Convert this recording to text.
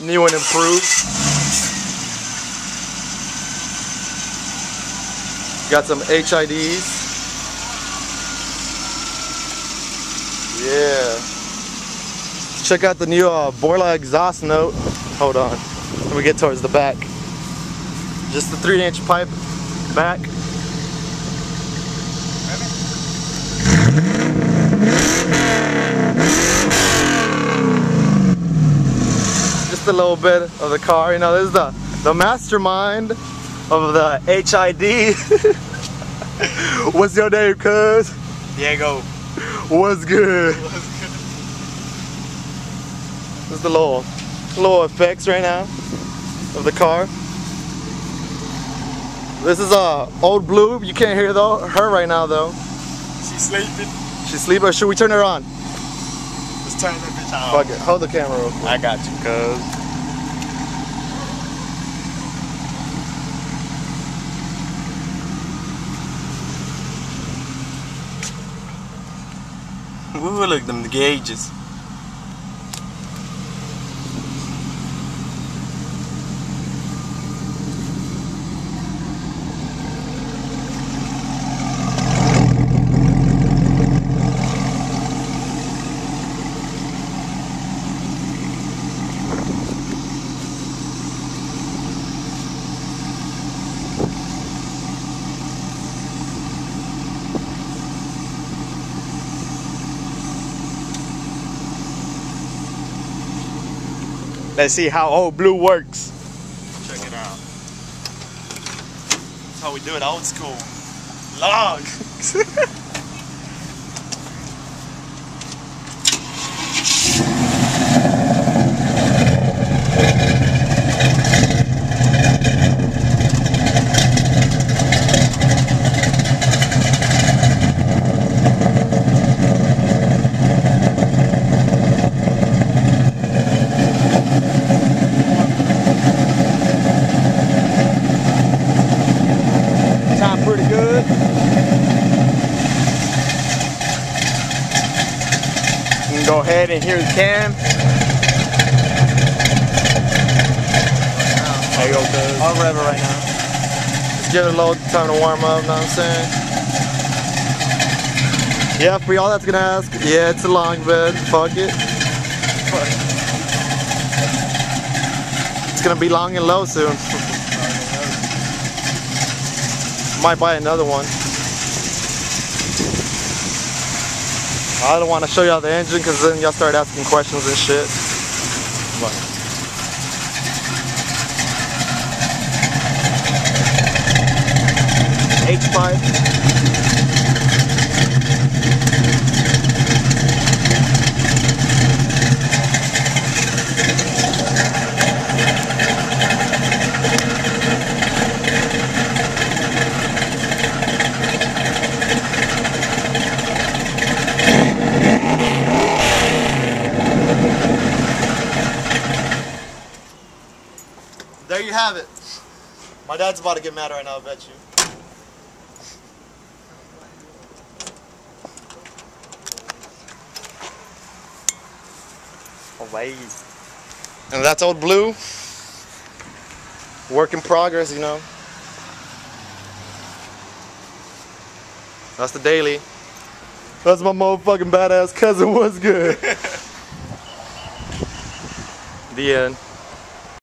new and improved. Got some HIDs. Yeah. Check out the new Borla exhaust note. Hold on. Let me get towards the back. Just the 3-inch pipe back. Just a little bit of the car. You know, this is the mastermind of the HID. What's your name, cuz? Diego. What's good? This is the little effects right now of the car. This is old Blue. You can't hear her right now though. She's sleeping. She's sleeping. Or should we turn her on? Let's turn that bitch on. Fuck it. Hold the camera real quick. I got you, cuz. Ooh, look, them gauges. Let's see how old Blue works. Check it out. That's how we do it old school. Log. Pretty good. You can go ahead and hear the cam. There you go, cuz. I'll rev it right now. Just give it a little time to warm up, know what I'm saying? Yeah, for y'all that's gonna ask, yeah, it's a long bed. Fuck it. It's gonna be long and low soon. Might buy another one. I don't want to show y'all the engine because then y'all start asking questions and shit. But H-pipe. There you have it. My dad's about to get mad right now, I bet you. Alright. And that's old Blue. Work in progress, you know. That's the daily. That's my motherfucking badass cousin. What's good? The end.